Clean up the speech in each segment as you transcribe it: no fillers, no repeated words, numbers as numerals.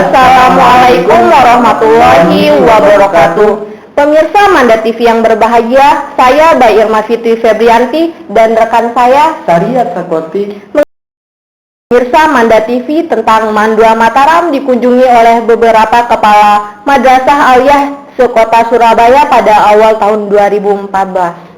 Assalamualaikum warahmatullahi wabarakatuh. Pemirsa Manda TV yang berbahagia, saya Mbak Irma Fitri Febrianti dan rekan saya Syariat Sakoti. Pemirsa Manda TV tentang Mandua Mataram dikunjungi oleh beberapa kepala madrasah aliyah sekota Surabaya pada awal tahun 2014.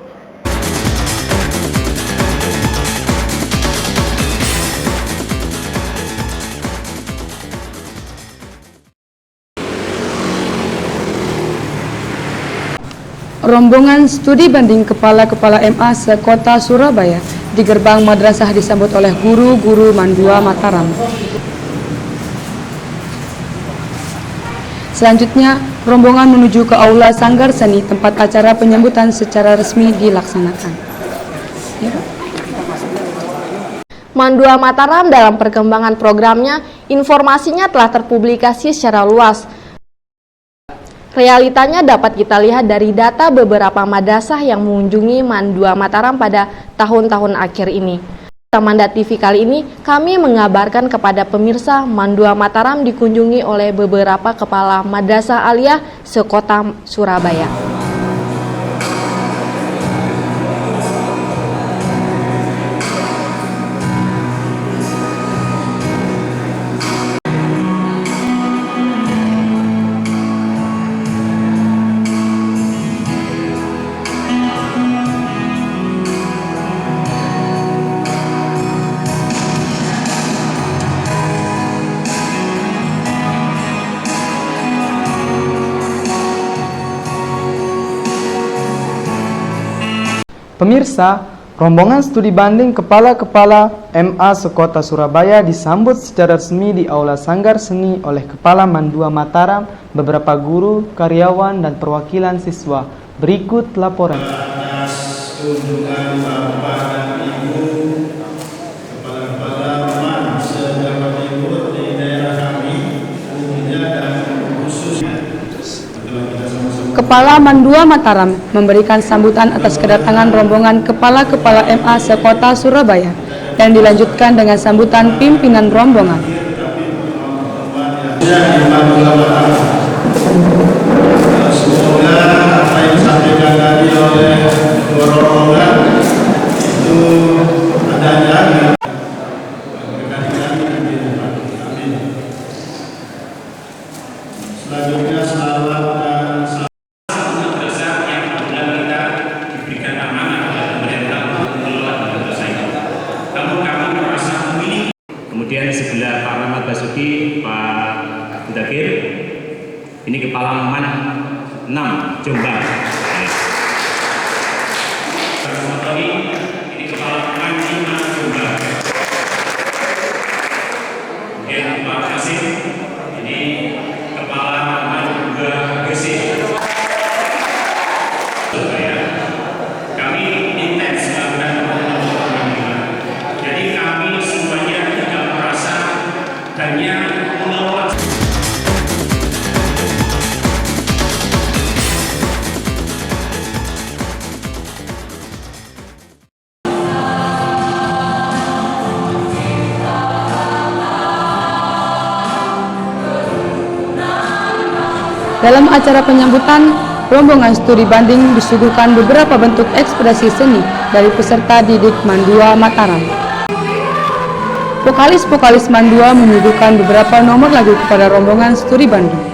Rombongan studi banding kepala-kepala MA sekota Surabaya di gerbang madrasah disambut oleh guru-guru Mandua Mataram. Selanjutnya, rombongan menuju ke Aula Sanggar Seni tempat acara penyambutan secara resmi dilaksanakan. Mandua Mataram dalam perkembangan programnya, informasinya telah terpublikasi secara luas. Realitanya dapat kita lihat dari data beberapa madrasah yang mengunjungi Mandua Mataram pada tahun-tahun akhir ini. Manda TV kali ini kami mengabarkan kepada pemirsa Mandua Mataram dikunjungi oleh beberapa kepala madrasah aliyah sekota Surabaya. Pemirsa, rombongan studi banding kepala-kepala MA sekota Surabaya disambut secara resmi di Aula Sanggar Seni oleh Kepala Mandua Mataram, beberapa guru, karyawan, dan perwakilan siswa. Berikut laporan. Atas kunjungan Bapak dan Ibu kepala-kepala MA se-Jawa Timur di daerah kami, umumnya dan khususnya Kepala Mandua Mataram memberikan sambutan atas kedatangan rombongan kepala-kepala MA sekota Surabaya dan dilanjutkan dengan sambutan pimpinan rombongan. Semoga apa yang disampaikan tadi oleh rombongan itu adanya. Selanjutnya selamat Kemudian sebelah Pak Rahmat Basuki, Pak Mudakir, ini Kepala Man 6 Jombang. Ini Kepala Man 5 Jombang. Kemudian Pak Kasim, ini Kepala Man 2 Gresik. Kami intens melakukan pembangunan. Jadi kami semuanya tidak merasa hanya mengelola. Dalam acara penyambutan, rombongan studi banding disuguhkan beberapa bentuk ekspresi seni dari peserta didik Mandua Mataram. Vokalis-vokalis Mandua menyuguhkan beberapa nomor lagu kepada rombongan studi banding.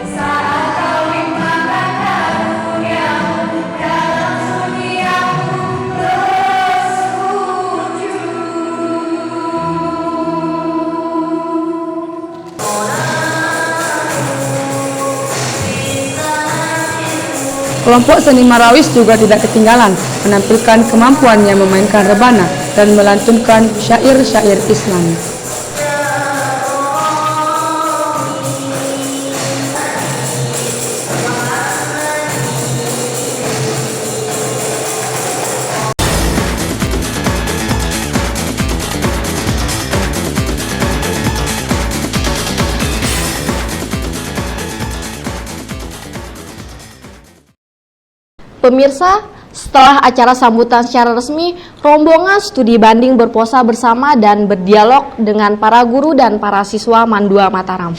Kelompok seni Marawis juga tidak ketinggalan menampilkan kemampuannya memainkan rebana dan melantunkan syair-syair Islami. Pemirsa, setelah acara sambutan secara resmi, rombongan studi banding berposa bersama dan berdialog dengan para guru dan para siswa Mandua Mataram.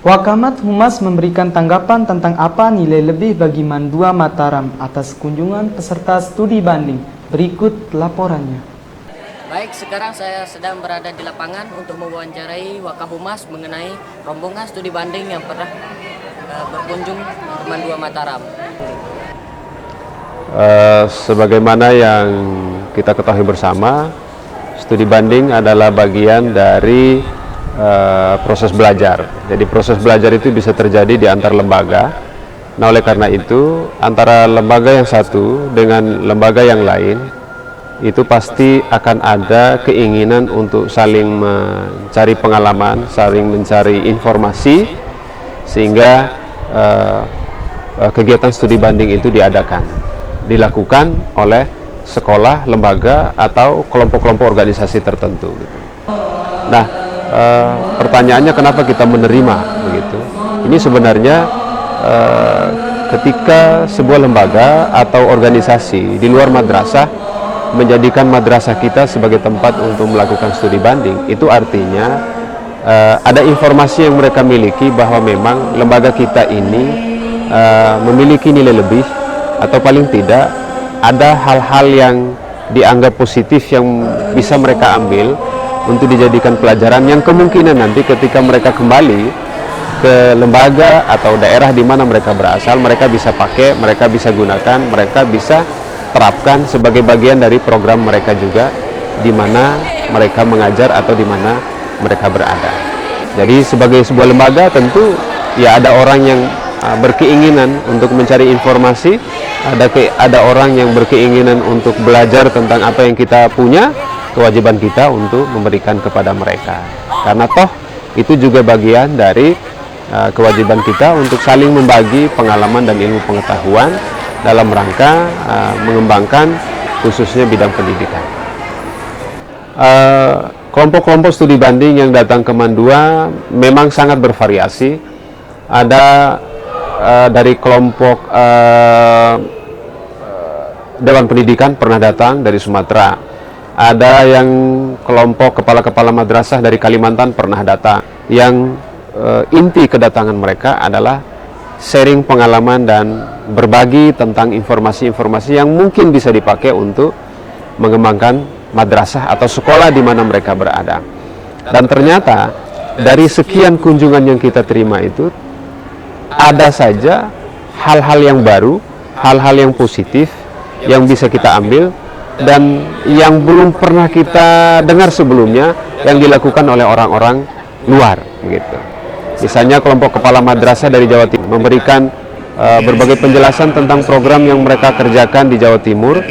Wakamat Humas memberikan tanggapan tentang apa nilai lebih bagi Mandua Mataram atas kunjungan peserta studi banding. Berikut laporannya. Baik, sekarang saya sedang berada di lapangan untuk mewawancarai Wakahumas mengenai rombongan studi banding yang pernah berkunjung ke Mandua Mataram. Sebagaimana yang kita ketahui bersama, studi banding adalah bagian dari proses belajar. Jadi proses belajar itu bisa terjadi di antar lembaga. Nah, oleh karena itu, antara lembaga yang satu dengan lembaga yang lain, itu pasti akan ada keinginan untuk saling mencari pengalaman, saling mencari informasi, sehingga kegiatan studi banding itu dilakukan oleh sekolah, lembaga, atau kelompok-kelompok organisasi tertentu. Nah, pertanyaannya kenapa kita menerima begitu? Ini sebenarnya ketika sebuah lembaga atau organisasi di luar madrasah menjadikan madrasah kita sebagai tempat untuk melakukan studi banding, itu artinya ada informasi yang mereka miliki bahwa memang lembaga kita ini memiliki nilai lebih, atau paling tidak ada hal-hal yang dianggap positif yang bisa mereka ambil untuk dijadikan pelajaran yang kemungkinan nanti ketika mereka kembali ke lembaga atau daerah di mana mereka berasal, mereka bisa pakai, mereka bisa gunakan, mereka bisa terapkan sebagai bagian dari program mereka juga di mana mereka mengajar atau di mana mereka berada. Jadi sebagai sebuah lembaga tentu ya ada orang yang berkeinginan untuk mencari informasi, ada orang yang berkeinginan untuk belajar tentang apa yang kita punya. Kewajiban kita untuk memberikan kepada mereka, karena toh itu juga bagian dari kewajiban kita untuk saling membagi pengalaman dan ilmu pengetahuan dalam rangka mengembangkan khususnya bidang pendidikan. Kelompok-kelompok studi banding yang datang ke Mandua memang sangat bervariasi. Ada dari kelompok Dewan Pendidikan pernah datang dari Sumatera. Ada yang kelompok kepala-kepala madrasah dari Kalimantan pernah datang. Yang inti kedatangan mereka adalah sharing pengalaman dan berbagi tentang informasi-informasi yang mungkin bisa dipakai untuk mengembangkan madrasah atau sekolah di mana mereka berada. Dan ternyata dari sekian kunjungan yang kita terima itu, ada saja hal-hal yang baru, hal-hal yang positif yang bisa kita ambil dan yang belum pernah kita dengar sebelumnya yang dilakukan oleh orang-orang luar gitu. Misalnya kelompok kepala madrasah dari Jawa Timur memberikan berbagai penjelasan tentang program yang mereka kerjakan di Jawa Timur,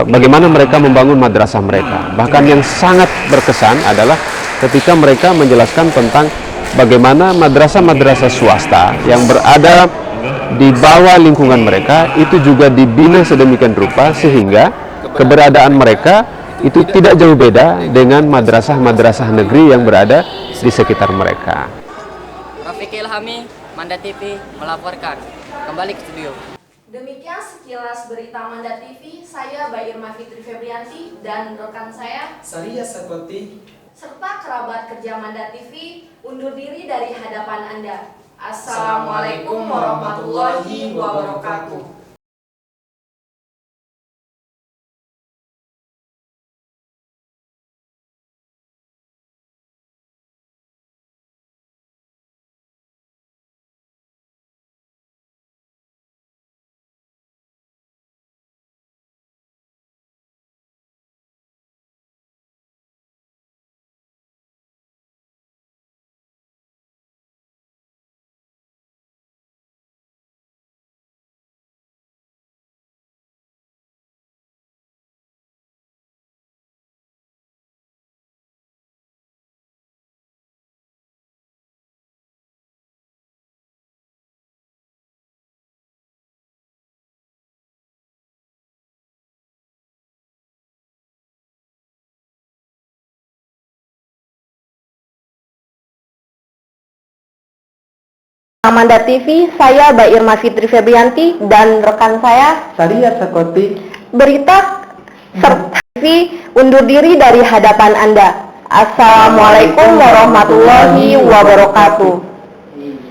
bagaimana mereka membangun madrasah mereka. Bahkan yang sangat berkesan adalah ketika mereka menjelaskan tentang bagaimana madrasah-madrasah swasta yang berada di bawah lingkungan mereka itu juga dibina sedemikian rupa sehingga keberadaan mereka itu tidak jauh beda dengan madrasah-madrasah negeri yang berada di sekitar mereka. Rafiq Ilhami, Manda TV melaporkan. Kembali ke studio. Demikian sekilas berita Manda TV, saya Mbak Irma Fitri Febrianti dan rekan saya Saria Sakoti serta kerabat kerja Manda TV undur diri dari hadapan Anda. Assalamualaikum warahmatullahi wabarakatuh. Manda TV, saya Mbak Irma Fitri Febrianti dan rekan saya Saria Sakoti Berita serta TV undur diri dari hadapan Anda. Assalamualaikum warahmatullahi wabarakatuh.